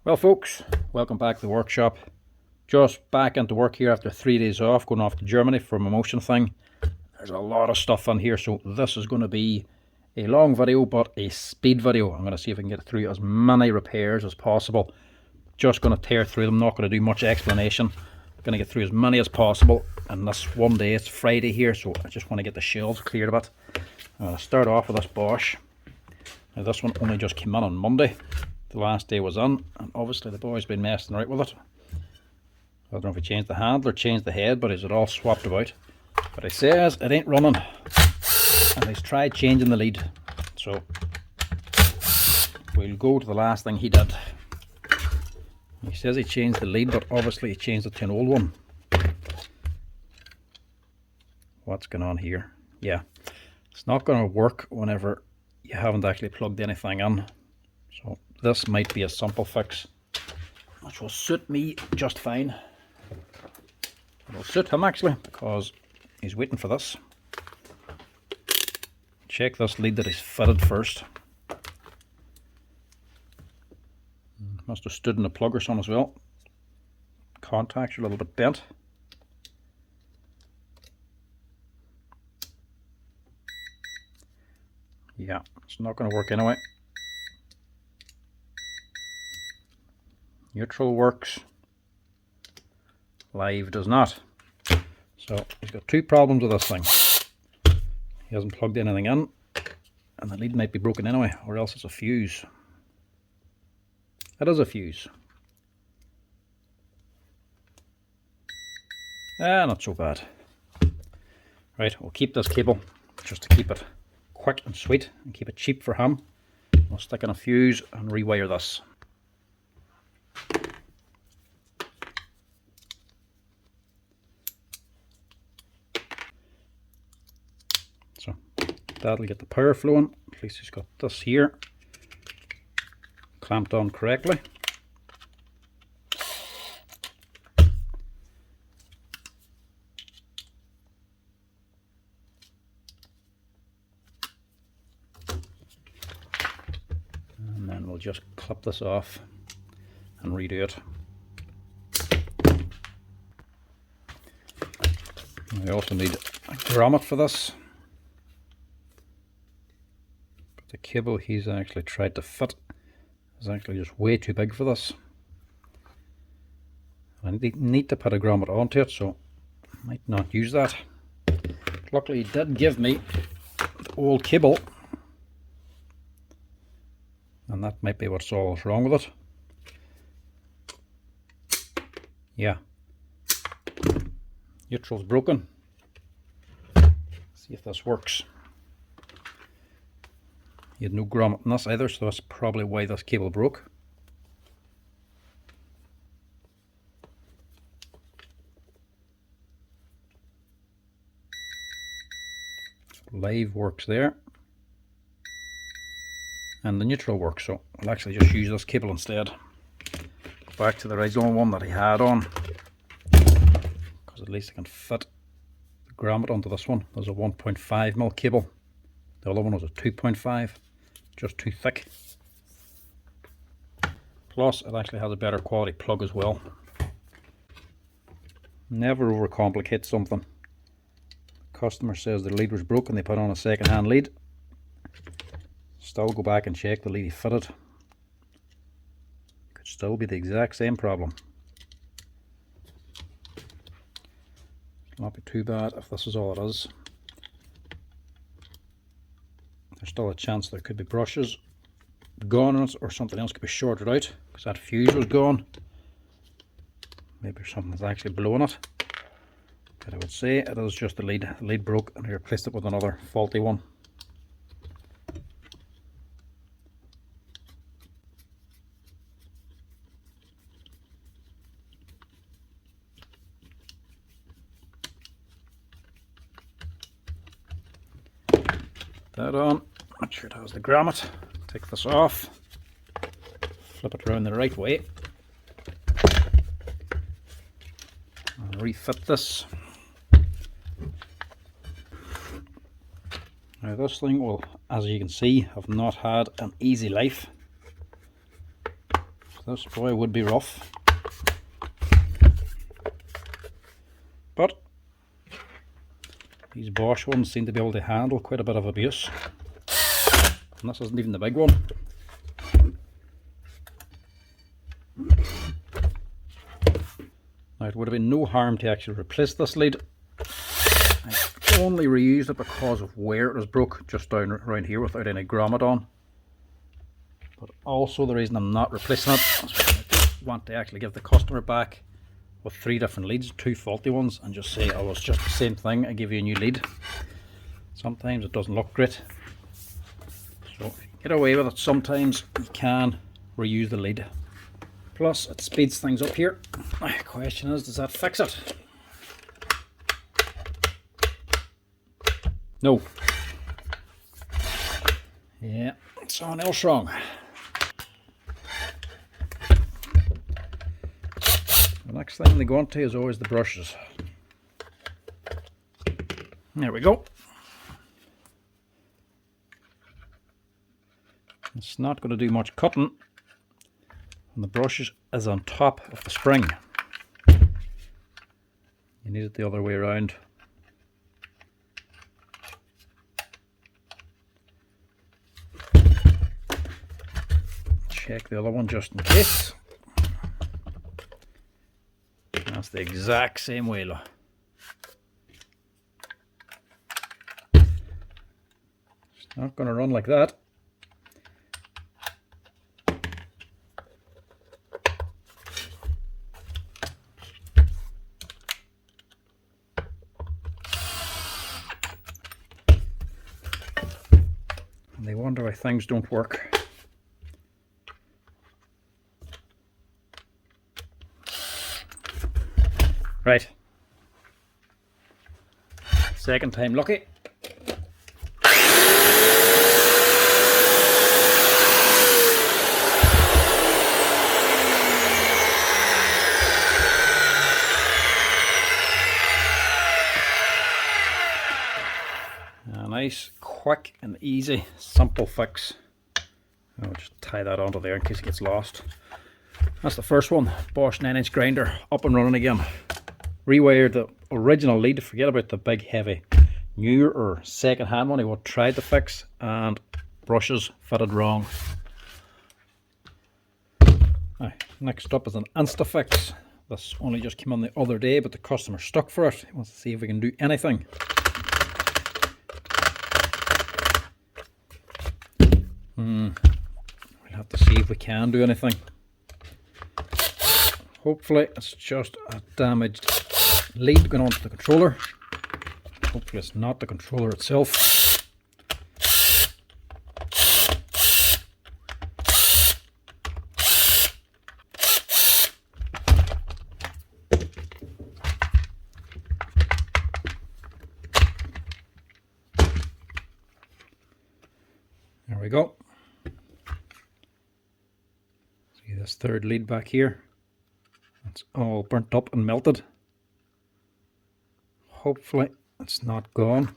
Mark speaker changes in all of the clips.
Speaker 1: Well folks, welcome back to the workshop. Just back into work here after 3 days off, going off to Germany for a motion thing. There's a lot of stuff on here, so this is going to be a long video but a speed video. I'm going to see if I can get through as many repairs as possible. Just going to tear through them, not going to do much explanation. I'm going to get through as many as possible, and this one day, it's Friday here, so I just want to get the shelves cleared a bit. I'm going to start off with this Bosch. Now this one only just came in on Monday. The last day was in, and obviously the boy's been messing right with it. I don't know if he changed the handle or changed the head, but he's it all swapped about. But he says it ain't running, and he's tried changing the lead. So we'll go to the last thing he did. He says he changed the lead, but obviously he changed it to an old one. What's going on here? Yeah, it's not going to work whenever you haven't actually plugged anything in. So this might be a simple fix, which will suit me just fine. It'll suit him actually, because he's waiting for this. Check this lead that he's fitted first. Must have stood in the plug or something as well. Contacts are a little bit bent. Yeah, it's not going to work anyway. Neutral works, live does not. So he's got two problems with this thing. He hasn't plugged anything in, and the lead might be broken anyway, or else it's a fuse. It is a fuse. Not so bad. Right, we'll keep this cable just to keep it quick and sweet and keep it cheap for him. We'll stick in a fuse and rewire this. So that'll get the power flowing. At least he's got this here clamped on correctly. And then we'll just clip this off and redo it. We also need a grommet for this. But the cable he's actually tried to fit is actually just way too big for this. I need to put a grommet onto it, so I might not use that. Luckily he did give me the old cable, and that might be what's all wrong with it. Yeah, neutral's broken. See if this works. You had no grommet in this either, so that's probably why this cable broke. Live works there, and the neutral works, so I'll actually just use this cable instead. Go back to the original one that he had on, because at least I can fit the grommet onto this one. There's a 1.5mm cable. The other one was a 2.5, just too thick. Plus it actually has a better quality plug as well. Never overcomplicate something. The customer says their lead was broken, they put on a second hand lead. Still go back and check the lead he fitted. Could still be the exact same problem. Not be too bad if this is all it is. There's still a chance there could be brushes gone on it, or something else could be shorted out because that fuse was gone. Maybe something's actually blowing it. But I would say it is just the lead. The lead broke and I replaced it with another faulty one. That on. Make sure it has the grommet. Take this off. Flip it around the right way. And refit this. Now this thing will, as you can see, have not had an easy life. This boy would be rough. But these Bosch ones seem to be able to handle quite a bit of abuse. And this isn't even the big one. Now it would have been no harm to actually replace this lead. I only reused it because of where it was broke, just down around here without any grommet on. But also the reason I'm not replacing it is because I want to actually give the customer back with 3 different leads, 2 faulty ones, and just say, oh, it's just the same thing, I give you a new lead. Sometimes it doesn't look great. So if you get away with it, sometimes you can reuse the lead. Plus it speeds things up here. The question is, does that fix it? No. Yeah, someone else wrong. The next thing they go on to is always the brushes. There we go. It's not going to do much cutting when the brush is on top of the spring. You need it the other way around. Check the other one just in case. That's the exact same way, look. It's not going to run like that. And they wonder why things don't work. Right. Second time lucky. A nice, quick and easy, simple fix. I'll just tie that onto there in case it gets lost. That's the first one. Bosch 9-inch grinder, up and running again. Rewired the original lead, forget about the big heavy new or second hand one I would tried to fix, and brushes fitted wrong. Now, next up is an Instaix. This only just came on the other day, but the customer stuck for it. He wants to see if we can do anything. We'll have to see if we can do anything. Hopefully it's just a damaged lead going onto the controller. Hopefully it's not the controller itself. There we go. See this third lead back here? It's all burnt up and melted. Hopefully it's not gone.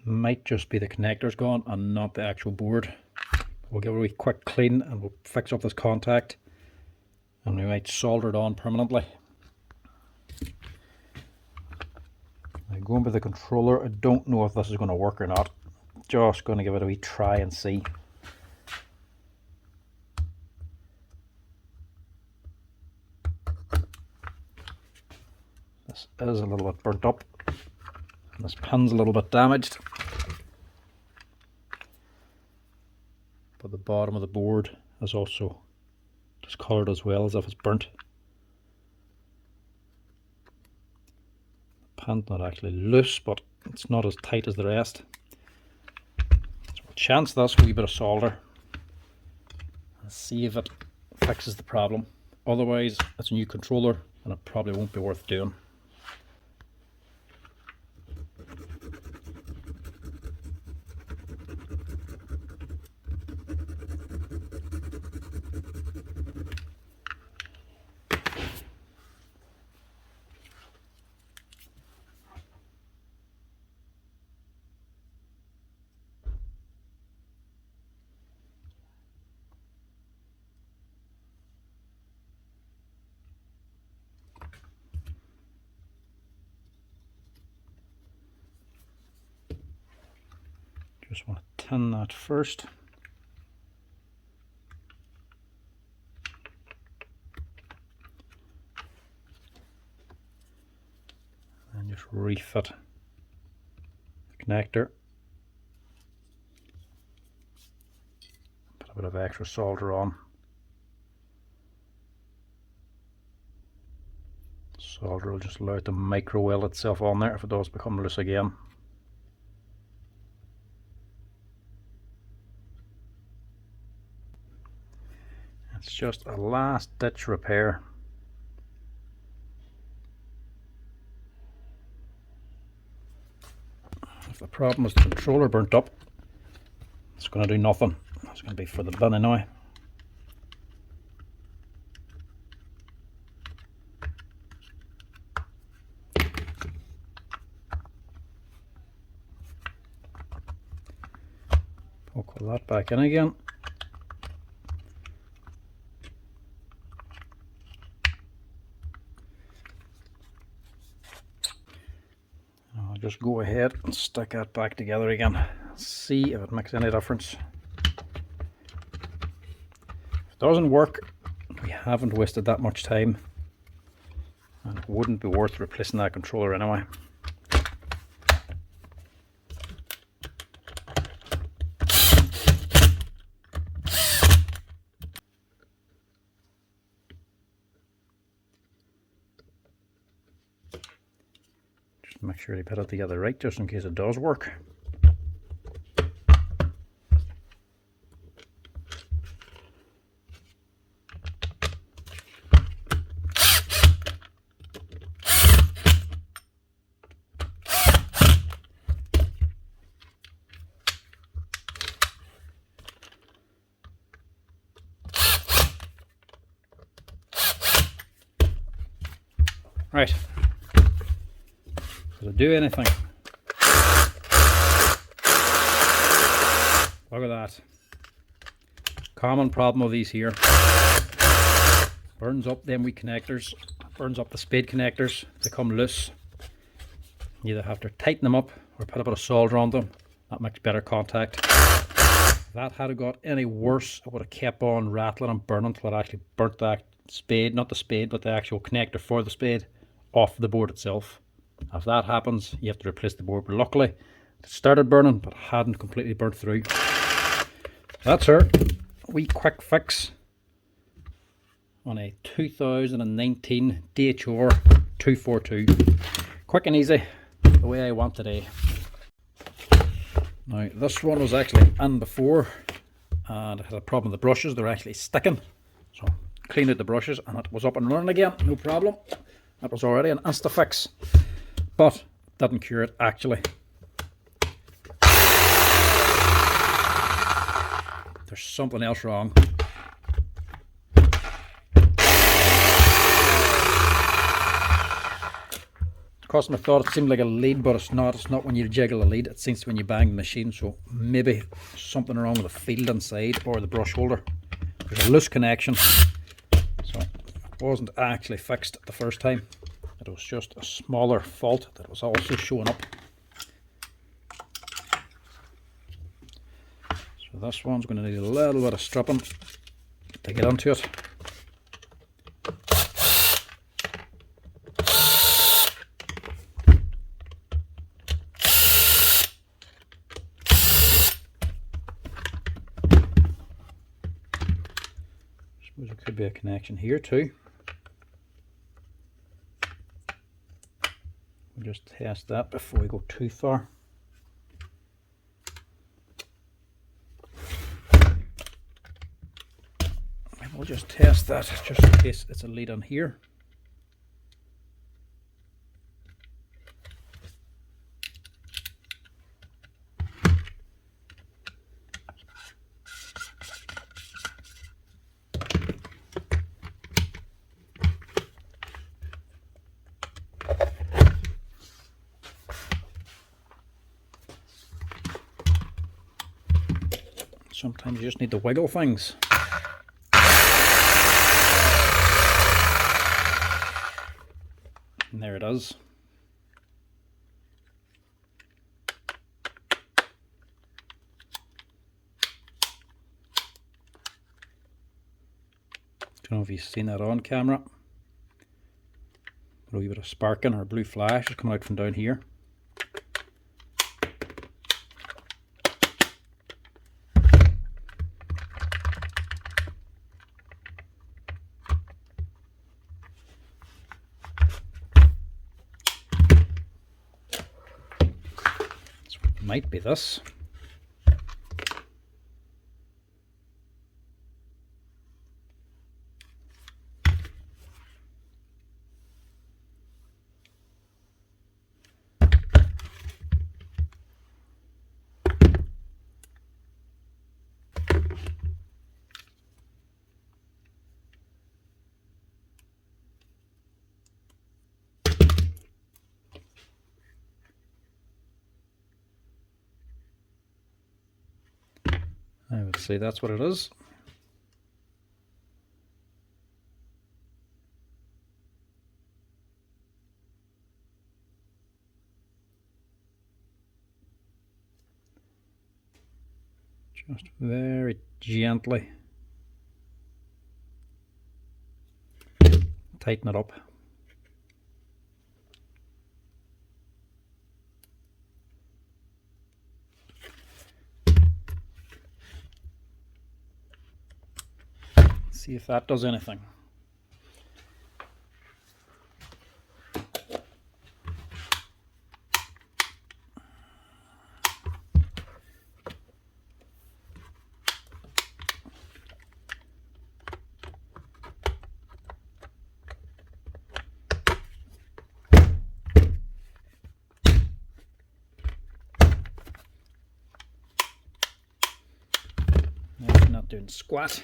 Speaker 1: Might just be the connectors gone and not the actual board. We'll give it a wee quick clean and we'll fix up this contact, and we might solder it on permanently. Now, going with the controller, I don't know if this is going to work or not. Just going to give it a wee try and see. This is a little bit burnt up. This pin's a little bit damaged. But the bottom of the board is also discoloured as well, as if it's burnt. The pin's not actually loose, but it's not as tight as the rest. So we'll chance this with a wee bit of solder and see if it fixes the problem. Otherwise, it's a new controller and it probably won't be worth doing. Just want to tin that first. And just refit the connector. Put a bit of extra solder on. Solder will just allow it to micro weld itself on there if it does become loose again. It's just a last ditch repair. If the problem is the controller burnt up, it's going to do nothing. It's going to be for the bin anyway. Poke that back in again. I'll just go ahead and stick that back together again. See if it makes any difference. If it doesn't work, we haven't wasted that much time, and it wouldn't be worth replacing that controller anyway. Make sure you put it together right, just in case it does work. Right. Does it do anything? Look at that. Common problem of these here. Burns up them wee connectors, burns up the spade connectors, they come loose. You either have to tighten them up or put a bit of solder on them. That makes better contact. If that had got any worse, it would have kept on rattling and burning until it actually burnt that spade, not the spade, but the actual connector for the spade, off the board itself. If that happens, you have to replace the board. But luckily, it started burning, but hadn't completely burnt through. That's our wee quick fix on a 2019 DHR 242. Quick and easy, the way I want today. Now, this one was actually in before, and it had a problem with the brushes. They're actually sticking. So, cleaned out the brushes, and it was up and running again. No problem. That was already an Instaix. But didn't cure it actually. There's something else wrong. The customer thought it seemed like a lead, but it's not. It's not when you jiggle a lead. It seems when you bang the machine. So maybe something wrong with the field inside or the brush holder. There's a loose connection. So it wasn't actually fixed the first time. It was just a smaller fault that was also showing up. So this one's going to need a little bit of stripping to get onto it. I suppose there could be a connection here too. We'll just test that before we go too far. And we'll just test that just in case it's a lead on here. Sometimes you just need to wiggle things. And there it is. Don't know if you've seen that on camera. A wee bit of sparking or blue flash is coming out from down here. So it might be this. I would say that's what it is. Just very gently tighten it up. See if that does anything. No, not doing squat.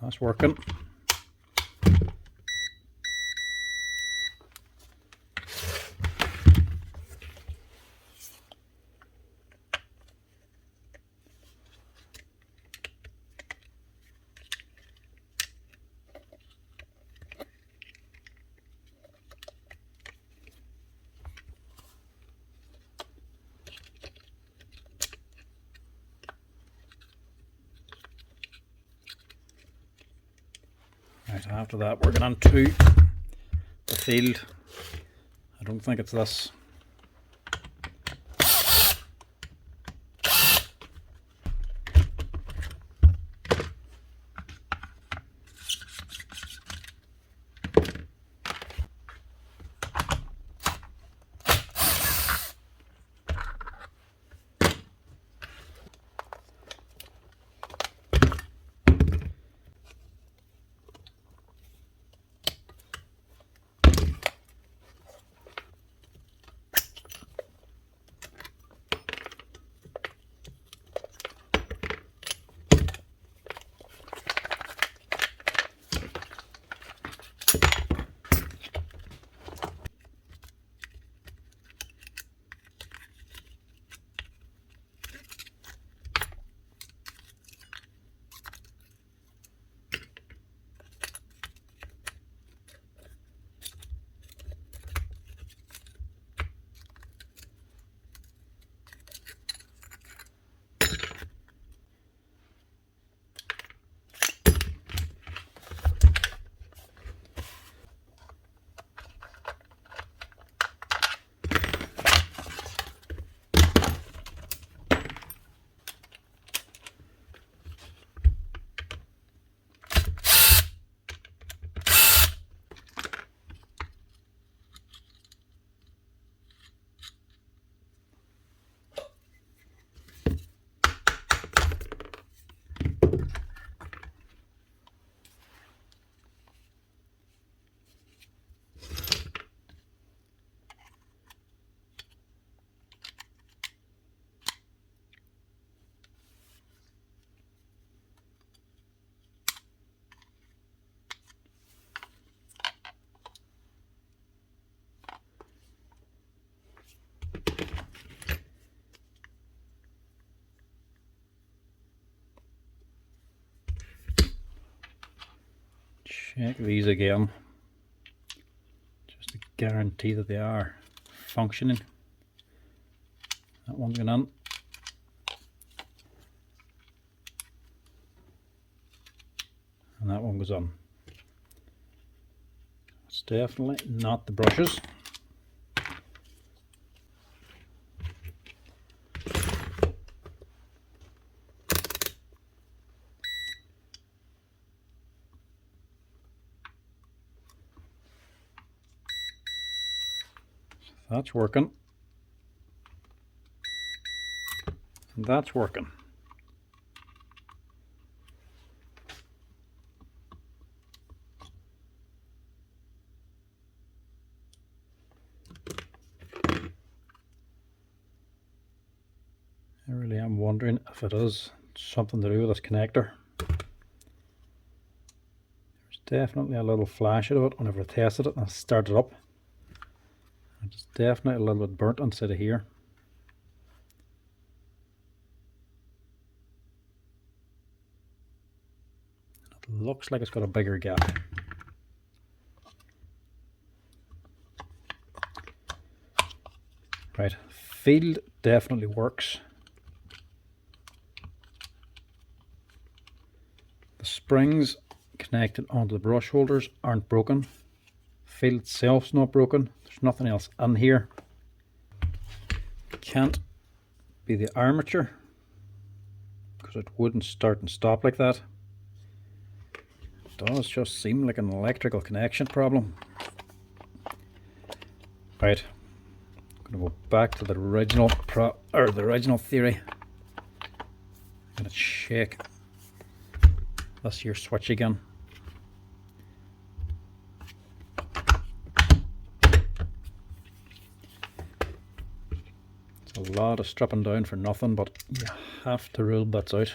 Speaker 1: That's working. Right, after that we're going on to the field. I don't think it's this. check these again, just to guarantee that they are functioning. That one's going in. And that one goes on. It's definitely not the brushes. That's working. And that's working. I really am wondering if it is something to do with this connector. There's definitely a little flash out of it whenever I tested it and I started up. It's definitely a little bit burnt inside of here. It looks like it's got a bigger gap. Right, field definitely works. The springs connected onto the brush holders aren't broken. Field itself's not broken. There's nothing else in here. Can't be the armature because it wouldn't start and stop like that. It does just seem like an electrical connection problem. Right, I'm gonna go back to the original theory. I'm gonna check this here switch again. It's a lot of stripping down for nothing, but you have to rule bits out.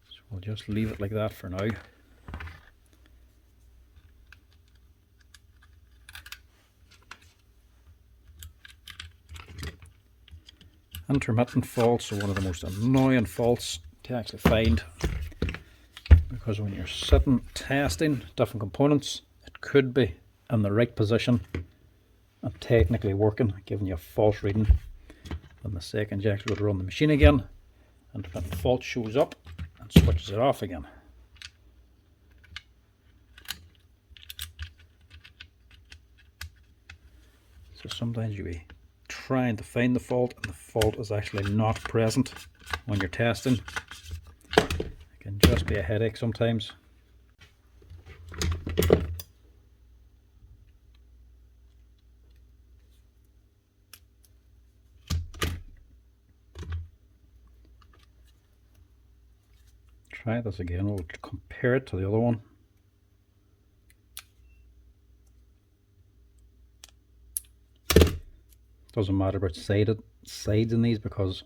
Speaker 1: So we'll just leave it like that for now. Intermittent faults are one of the most annoying faults to actually find, because when you're sitting testing different components, it could be in the right position and technically working, giving you a false reading. Then the second you actually go to run the machine again, intermittent fault shows up and switches it off again. So sometimes you'll be trying to find the fault and the fault is actually not present when you're testing. It can just be a headache sometimes. Try this again, we'll compare it to the other one. Doesn't matter about sides in these because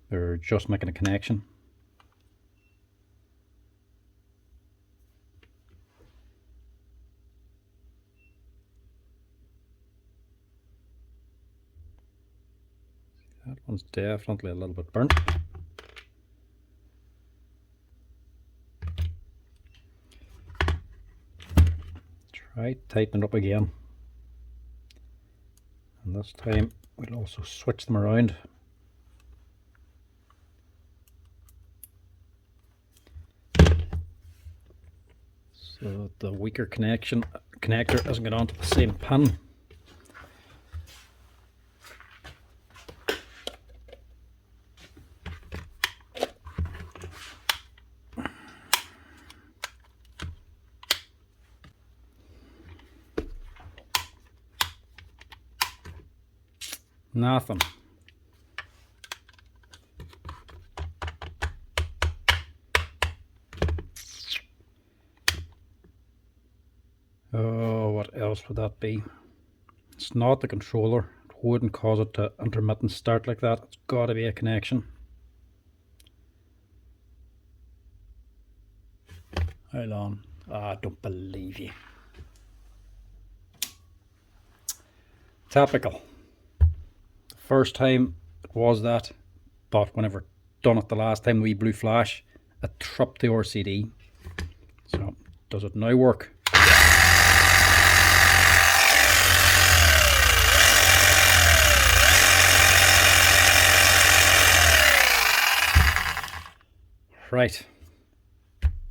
Speaker 1: they're just making a connection. That one's definitely a little bit burnt. Try tightening it up again. And this time we'll also switch them around. So that the weaker connector doesn't get onto the same pin. Nothing. Oh, what else would that be? It's not the controller. It wouldn't cause it to intermittent start like that. It's got to be a connection. Hold on. I don't believe you. Typical. The first time it was that, but whenever done it the last time, the wee blue flash, it tripped the RCD. So does it now work? Right,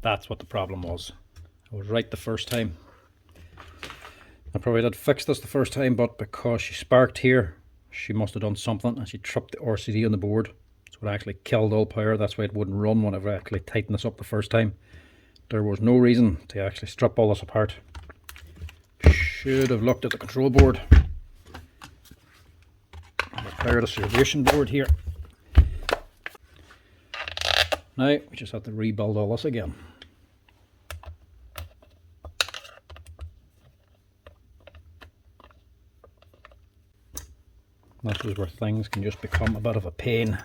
Speaker 1: that's what the problem was. I was right the first time. I probably did fix this the first time, but because she sparked here, she must have done something and she tripped the RCD on the board. So it actually killed all power. That's why it wouldn't run whenever I actually tightened this up the first time. There was no reason to actually strip all this apart. Should have looked at the control board. Repair the distribution board here. Now we just have to rebuild all this again. This is where things can just become a bit of a pain.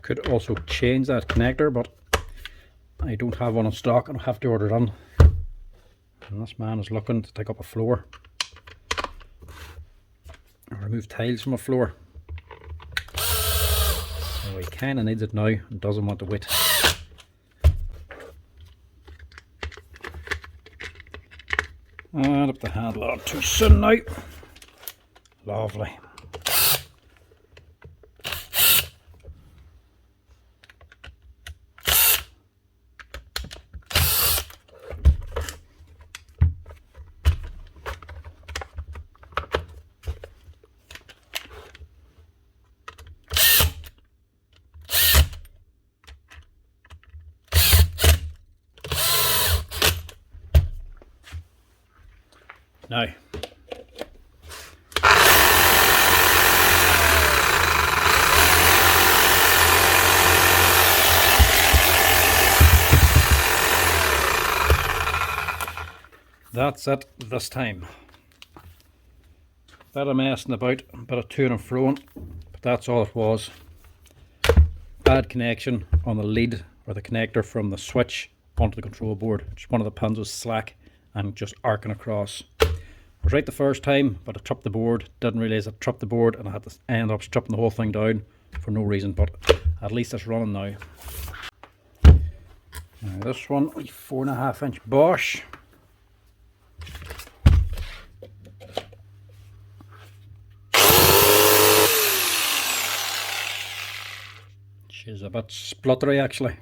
Speaker 1: Could also change that connector, but I don't have one in stock and I'll have to order it on. And this man is looking to take up a floor or remove tiles from a floor. So he kind of needs it now and doesn't want to wait. And up the handle on too soon now. Lovely. Now, that's it this time. Bit of messing about, a bit of toing and froing, but that's all it was. Bad connection on the lead or the connector from the switch onto the control board. Just one of the pins was slack and just arcing across. I was right the first time, but I tripped the board. Didn't realise I tripped the board and I had to end up stripping the whole thing down for no reason, but at least it's running now. Now this one, a 4.5 inch Bosch. She's a bit spluttery actually.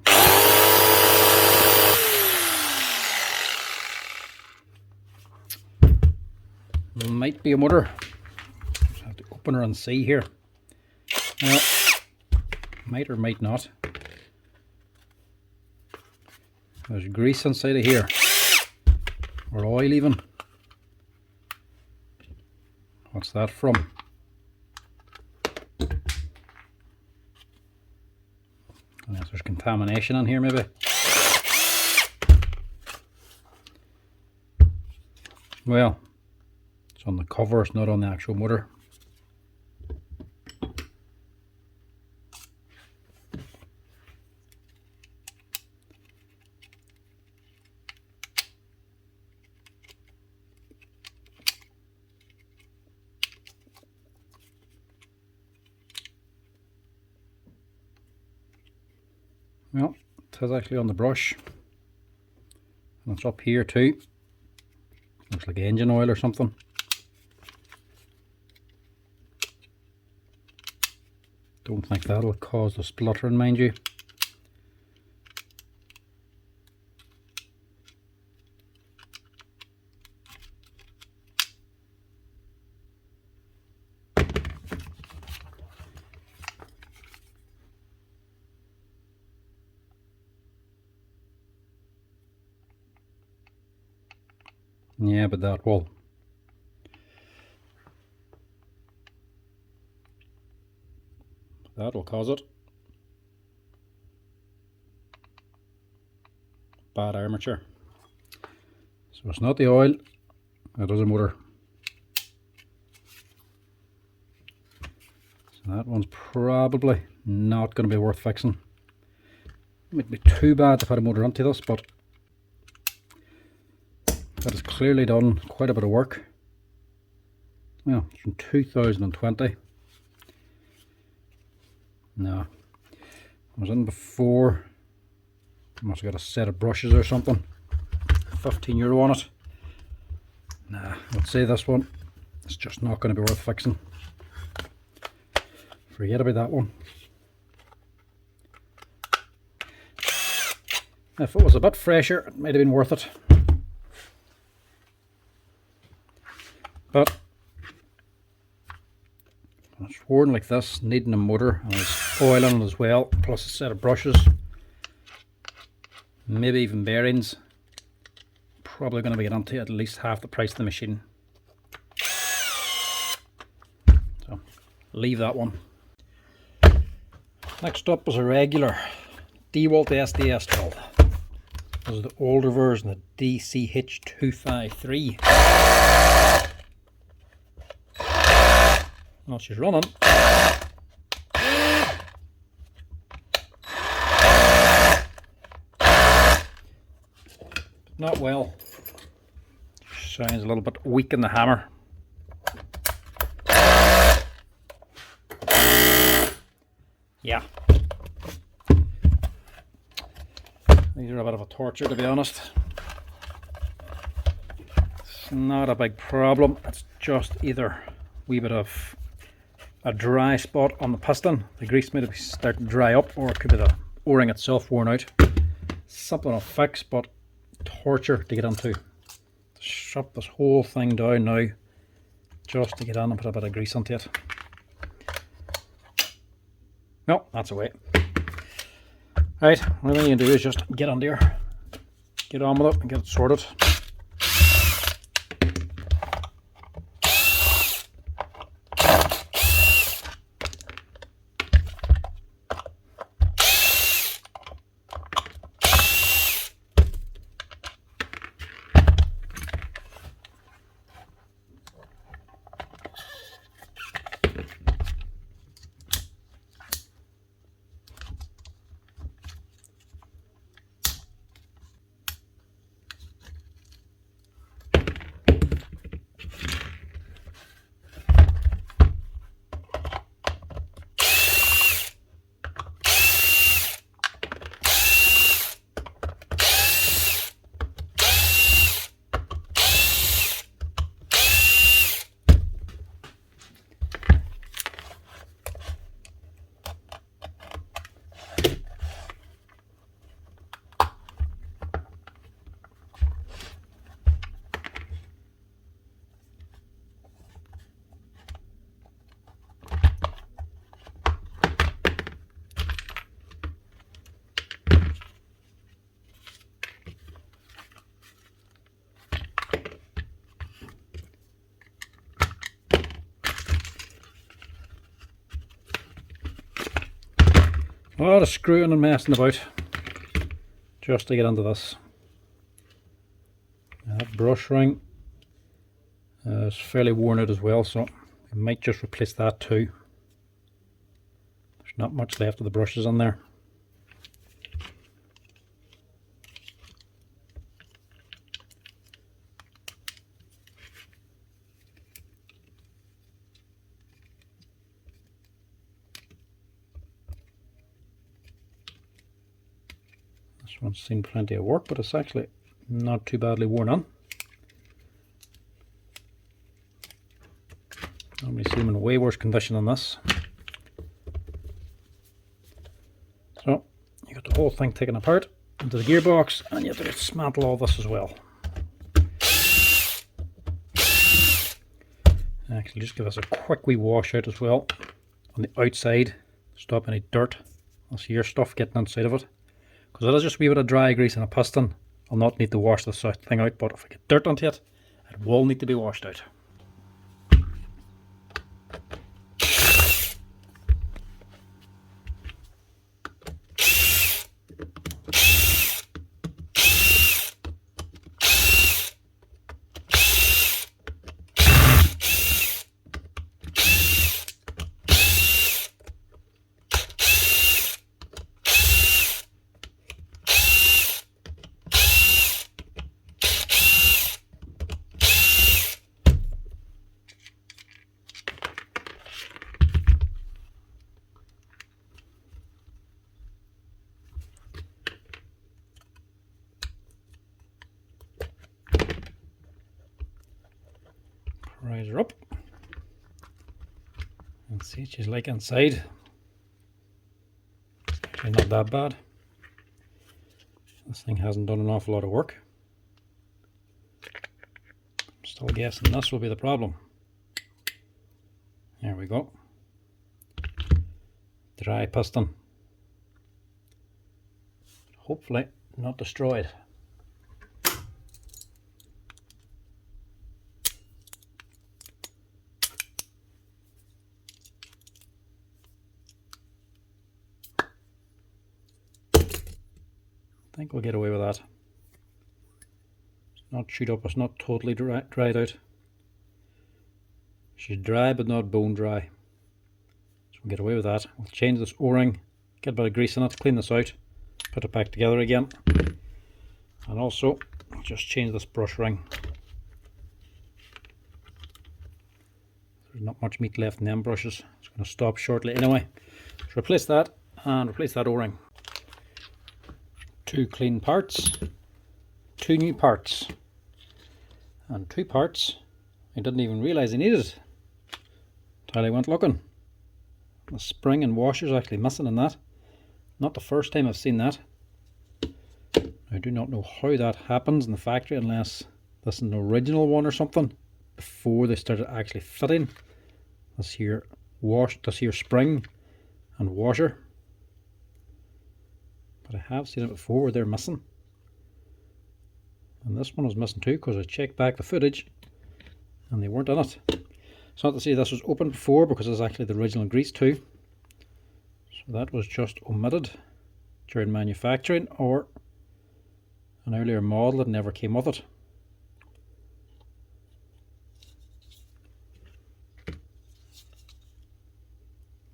Speaker 1: Might be a motor. Just have to open her and see here. Might or might not. There's grease inside of here, or oil even. What's that from? Unless there's contamination in here maybe. Well, it's on the cover, it's not on the actual motor. Well, it is actually on the brush, and it's up here too. Looks like engine oil or something. Don't think that'll cause the spluttering, mind you. Yeah, but that will. That'll cause it. Bad armature. So it's not the oil, it is a motor. So that one's probably not going to be worth fixing. It wouldn't be too bad to put a motor onto this, but that has clearly done quite a bit of work. Well, it's from 2020. No, I was in before. I must have got a set of brushes or something. €15 on it. Nah, I'd say this one, it's just not going to be worth fixing. Forget about that one. If it was a bit fresher, it might have been worth it. But it's worn like this, needing a motor, and there's oil on it as well, plus a set of brushes, maybe even bearings. Probably going to be onto at least half the price of the machine. So leave that one. Next up is a regular DeWalt SDS tool. This is the older version, the DCH253. Well, she's running. Not well. Sounds a little bit weak in the hammer. Yeah. These are a bit of a torture, to be honest. It's not a big problem. It's just either a wee bit of a dry spot on the piston. The grease may be starting to dry up, or it could be the O-ring itself worn out. Something I'll fix, but torture to get into. Shut this whole thing down now just to get in and put a bit of grease onto it. No, that's a way. Right, what we need to do is just get under here, get on with it and get it sorted. A lot of screwing and messing about just to get into this. That brush ring is fairly worn out as well, so we might just replace that too. There's not much left of the brushes in there. This one's seen plenty of work, but it's actually not too badly worn on. Normally see them in way worse condition than this. So you got the whole thing taken apart into the gearbox, and you have to dismantle all this as well. Actually, just give this a quick wee wash out as well on the outside, stop any dirt or your stuff getting inside of it. Because it is just a wee bit of dry grease in a piston. I'll not need to wash this thing out, but if I get dirt onto it, it will need to be washed out. Rise her up and see what she's like inside. It's actually not that bad. This thing hasn't done an awful lot of work. I'm still guessing this will be the problem. There we go. Dry piston. Hopefully not destroyed. I think we'll get away with that. It's not chewed up, it's not totally dried out. She's dry but not bone dry. So we'll get away with that. We'll change this O-ring, get a bit of grease in it, clean this out, put it back together again. And also, I'll just change this brush ring. There's not much meat left in them brushes. It's going to stop shortly anyway. So replace that and replace that O-ring. 2 clean parts, 2 new parts, and 2 parts I didn't even realise I needed until I went looking. The spring and washer's actually missing in that. Not the first time I've seen that. I do not know how that happens in the factory unless this is an original one or something before they started actually fitting this here spring and washer. But I have seen it before where they're missing. And this one was missing too because I checked back the footage and they weren't in it. It's not to say this was open before because it's actually the original grease too. So that was just omitted during manufacturing or an earlier model that never came with it.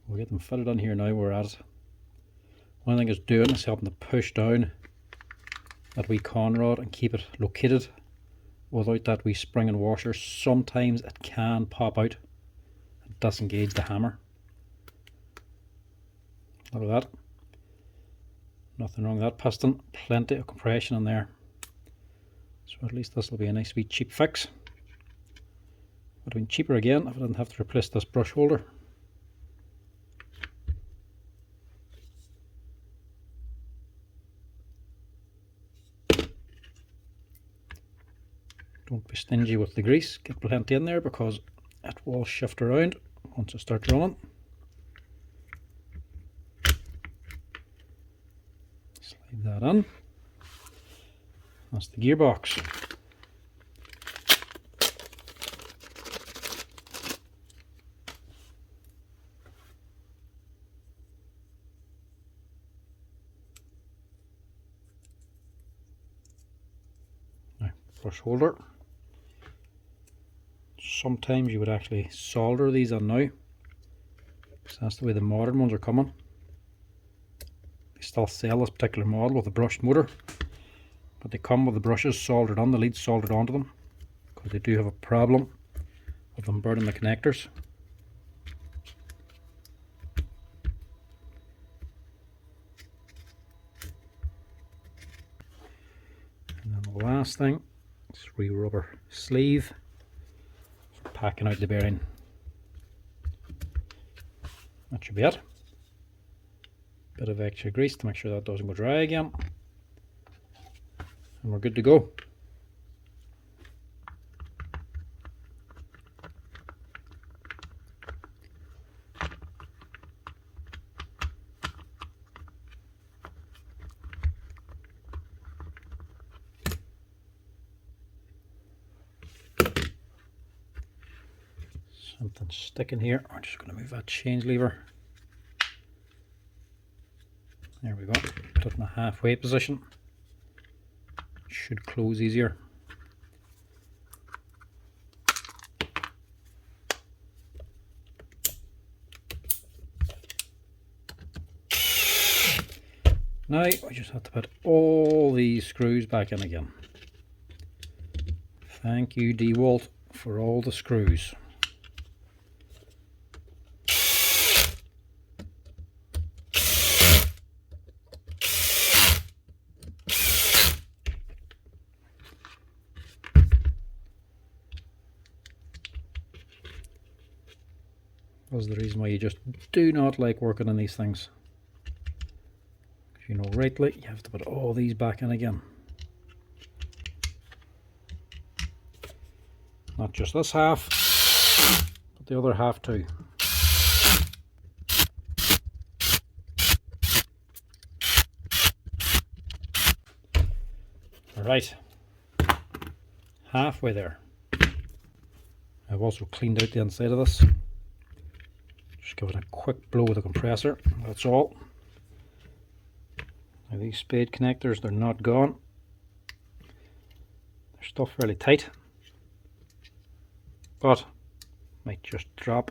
Speaker 1: We'll get them fitted in here now we're at it. One thing it's doing is helping to push down that wee con rod and keep it located. Without that wee spring and washer, sometimes it can pop out and disengage the hammer. Look at that. Nothing wrong with that piston. Plenty of compression in there. So at least this will be a nice wee cheap fix. Would have been cheaper again if I didn't have to replace this brush holder. Don't be stingy with the grease, get plenty in there because it will shift around once it starts running. Slide that in. That's the gearbox. brush holder. Sometimes you would actually solder these on now, so that's the way the modern ones are coming. They still sell this particular model with a brushed motor, but they come with the brushes soldered on, the leads soldered onto them, because they do have a problem of them burning the connectors. And then the last thing is rubber sleeve for packing out the bearing. That should be it. Bit of extra grease to make sure that doesn't go dry again, and we're good to go. Something sticking here. I'm just going to move that change lever. There we go. Put it in the halfway position. Should close easier. Now we just have to put all these screws back in again. Thank you, DeWalt, for all the screws. That's the reason why you just do not like working on these things. If you know rightly, you have to put all these back in again. Not just this half, but the other half too. Alright, halfway there. I've also cleaned out the inside of this. Just give it a quick blow with a compressor, that's all. Now these spade connectors, they're not gone. They're still fairly tight, but might just drop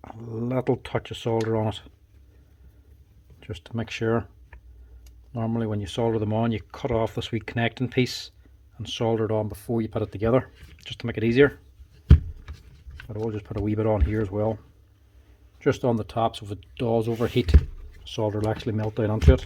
Speaker 1: a little touch of solder on it, just to make sure. Normally when you solder them on, you cut off this wee connecting piece and solder it on before you put it together, just to make it easier. But I will just put a wee bit on here as well, just on the top, so if it does overheat, solder will actually melt down onto it.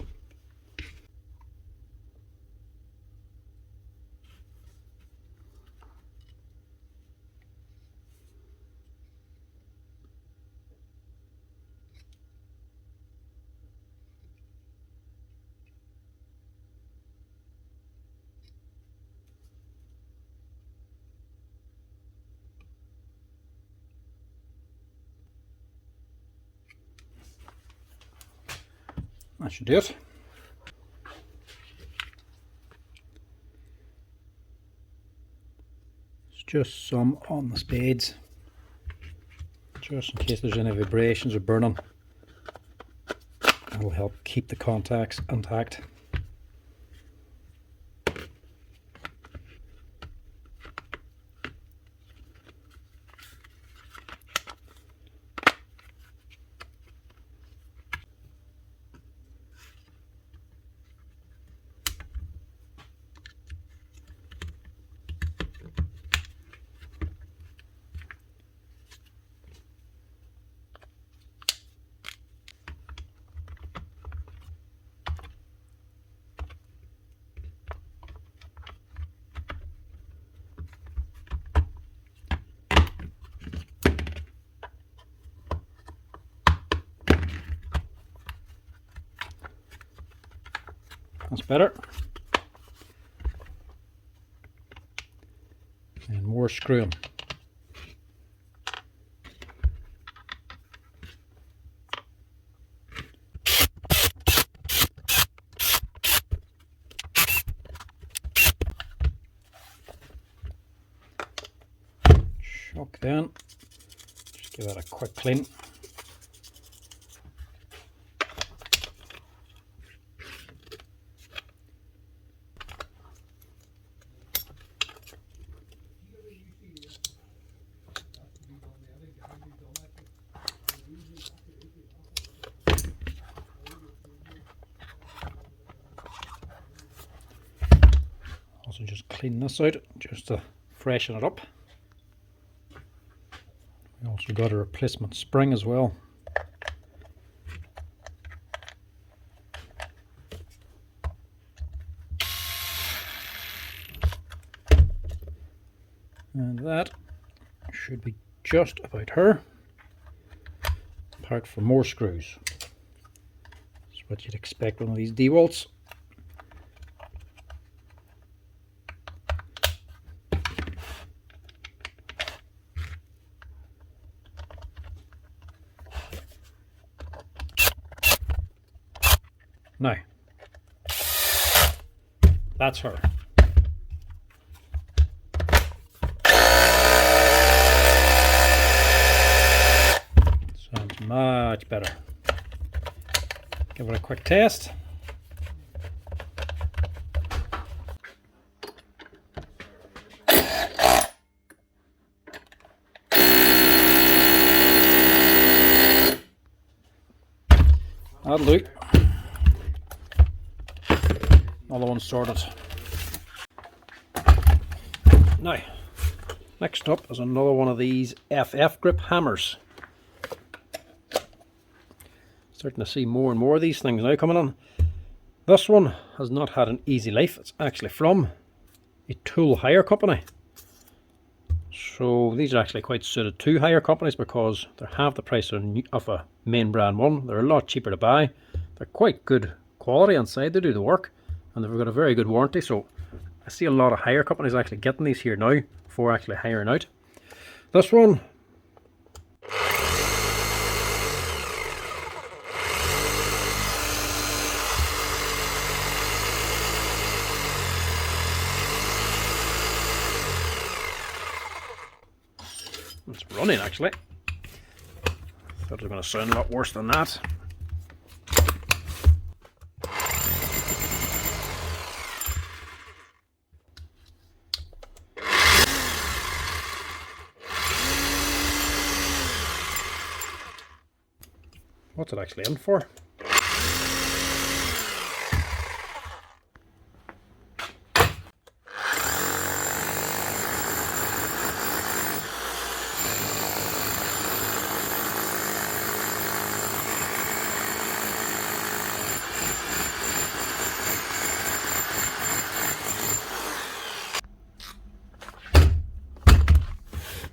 Speaker 1: That should do it. It's just some on the spades, just in case there's any vibrations or burning. That'll help keep the contacts intact. That's better. And more screwing. Shock then. Just give that a quick clean. clean this out just to freshen it up. We also got a replacement spring as well. And that should be just about her. Apart from more screws. That's what you'd expect one of these DeWalts. Now, that's her. Sounds much better. Give it a quick test. That'll do. Another one sorted. Now, next up is another one of these FF grip hammers. Starting to see more and more of these things now coming on. This one has not had an easy life. It's actually from a tool hire company. So these are actually quite suited to hire companies because they have the price of a main brand one. They're a lot cheaper to buy. They're quite good quality inside. They do the work. And they've got a very good warranty, so I see a lot of hire companies actually getting these here now before actually hiring out. This one, it's running actually. Thought it was going to sound a lot worse than that. What's it actually in for?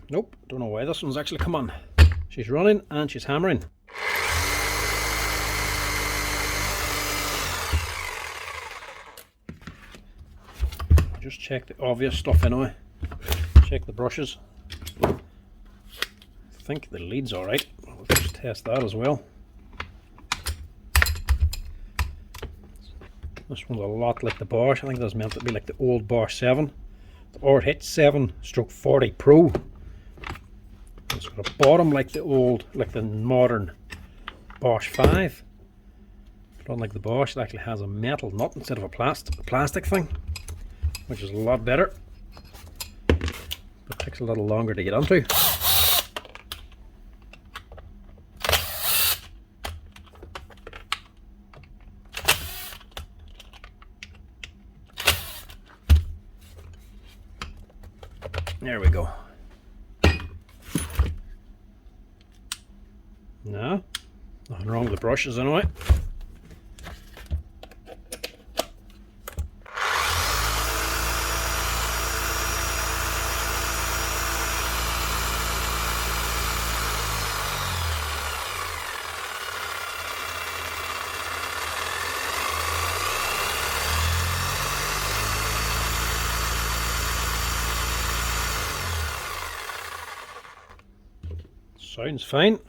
Speaker 1: Nope, don't know why this one's actually come on. She's running and she's hammering. Just check the obvious stuff anyway. Check the brushes. I think the lead's alright. We'll just test that as well. This one's a lot like the Bosch. I think that's meant to be like the old Bosch 7. The RH 7/40 Pro. It's got a bottom like the old, like the modern Bosch 5. But unlike the Bosch, it actually has a metal nut instead of a plastic thing, which is a lot better, but takes a little longer to get onto. There we go. No, nothing wrong with the brushes anyway. Sounds fine.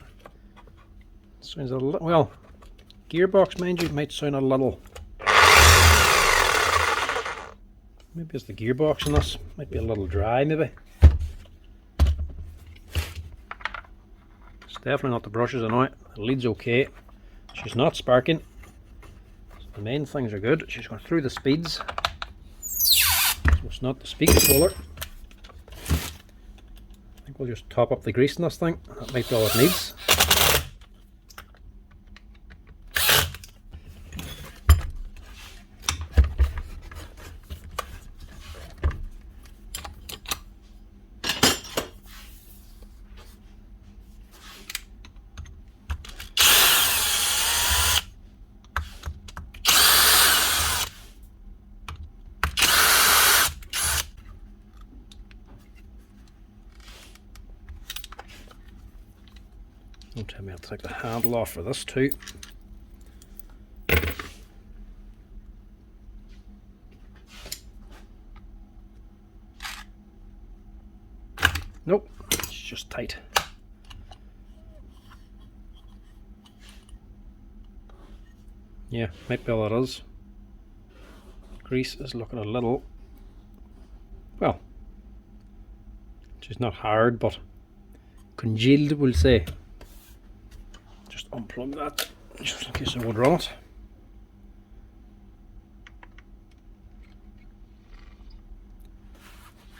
Speaker 1: Sounds a little, well, gearbox, mind you, might sound a little. Maybe it's the gearbox in this. Might be a little dry, maybe. It's definitely not the brushes anyway. The lead's okay. She's not sparking. So the main things are good. She's going through the speeds. So it's not the speed controller. I think we'll just top up the grease in this thing. That might be all it needs. Don't tell me I have to take the handle off for this too. Nope, it's just tight. Yeah, might be all it is. Grease is looking a little, well, it's not hard, but congealed, we'll say. Just unplug that, just in case I would run it.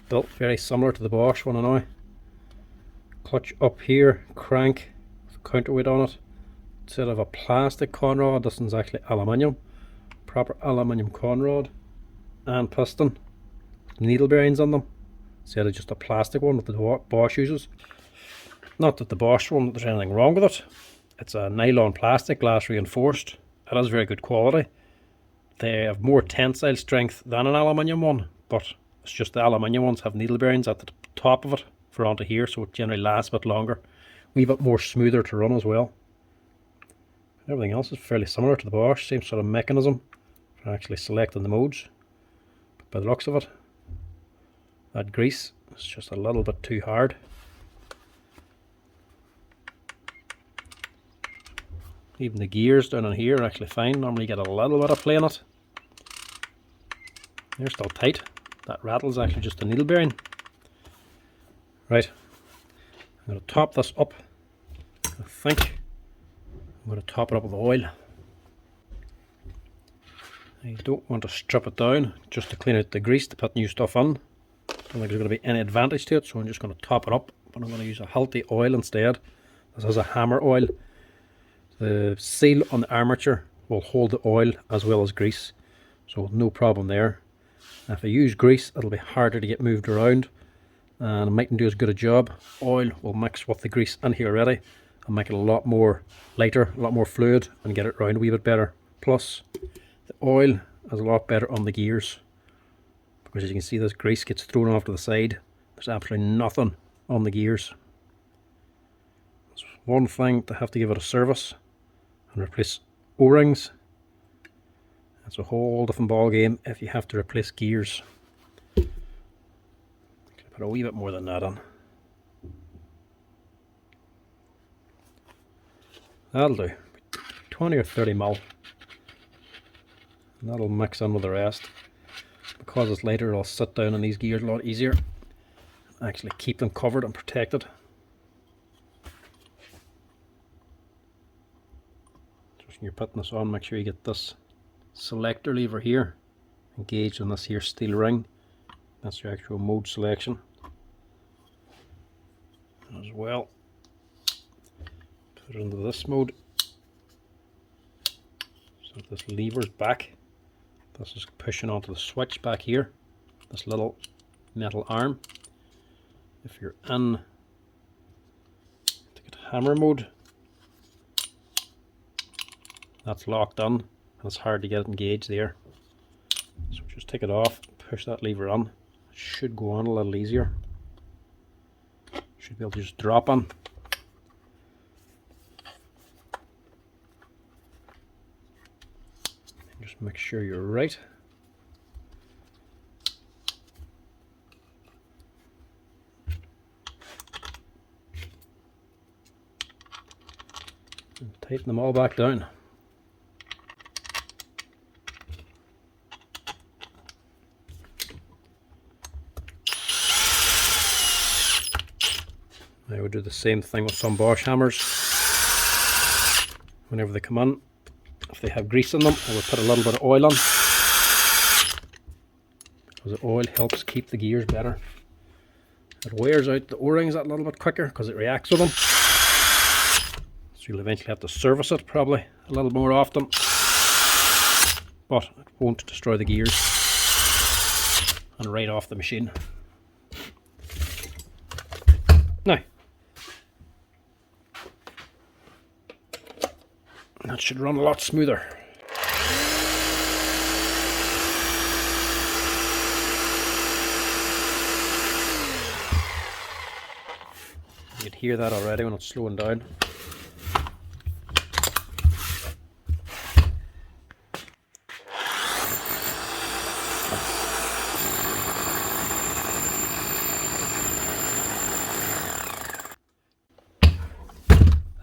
Speaker 1: Built very similar to the Bosch one, I know. Clutch up here, crank with counterweight on it. Instead of a plastic conrod, this one's actually aluminium. Proper aluminium conrod and piston. Needle bearings on them. Instead of just a plastic one that the Bosch uses. Not that the Bosch one, there's anything wrong with it. It's a nylon plastic, glass reinforced. It is very good quality. They have more tensile strength than an aluminium one, but it's just the aluminium ones have needle bearings at the top of it for onto here, so it generally lasts a bit longer. A wee bit more smoother to run as well. Everything else is fairly similar to the Bosch, same sort of mechanism for actually selecting the modes. But by the looks of it, that grease is just a little bit too hard. Even the gears down in here are actually fine. Normally you get a little bit of play in it. They're still tight. That rattle's actually just a needle bearing. Right, I'm going to top this up. I think I'm going to top it up with oil. I don't want to strip it down just to clean out the grease to put new stuff on. I don't think there's going to be any advantage to it, so I'm just going to top it up. But I'm going to use a healthy oil instead. This is a hammer oil. The seal on the armature will hold the oil as well as grease, so no problem there. Now if I use grease, it'll be harder to get moved around and it mightn't do as good a job. Oil will mix with the grease in here already and make it a lot more lighter, a lot more fluid, and get it round a wee bit better. Plus the oil is a lot better on the gears, because as you can see, this grease gets thrown off to the side. There's absolutely nothing on the gears. It's one thing to have to give it a service and replace O-rings. It's a whole different ball game if you have to replace gears. Put a wee bit more than that on. That'll do. 20 or 30 mil. And that'll mix in with the rest. Because it's lighter, it'll sit down on these gears a lot easier. Actually keep them covered and protected. Just when you're putting this on, make sure you get this selector lever here engaged in this here steel ring. That's your actual mode selection. As well, put it into this mode. So this lever's back. This is pushing onto the switch back here. This little metal arm. If you're in hammer mode, that's locked on and it's hard to get it engaged there. So just take it off, push that lever on. It should go on a little easier. Should be able to just drop on. And just make sure you're right. And tighten them all back down. I would do the same thing with some Bosch hammers. Whenever they come in, if they have grease in them, I would put a little bit of oil on, because the oil helps keep the gears better. It wears out the O-rings that little bit quicker because it reacts with them. So you'll eventually have to service it probably a little more often, but it won't destroy the gears and right off the machine. Now, that should run a lot smoother. You can hear that already when it's slowing down.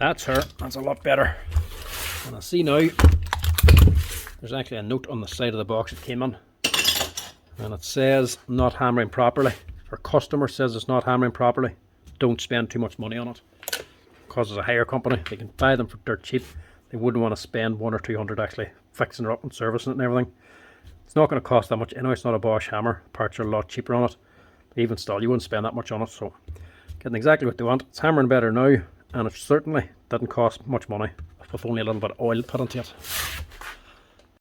Speaker 1: That's her. That's a lot better. And I see now there's actually a note on the side of the box it came in, and it says not hammering properly. Our customer says it's not hammering properly. Don't spend too much money on it, because it's a hire company. They can buy them for dirt cheap. They wouldn't want to spend 100 or 200 actually fixing it up and servicing it and everything. It's not going to cost that much anyway. It's not a Bosch hammer. Parts are a lot cheaper on it. But even still, you wouldn't spend that much on it. So getting exactly what they want. It's hammering better now, and it certainly didn't cost much money with only a little bit of oil put into it.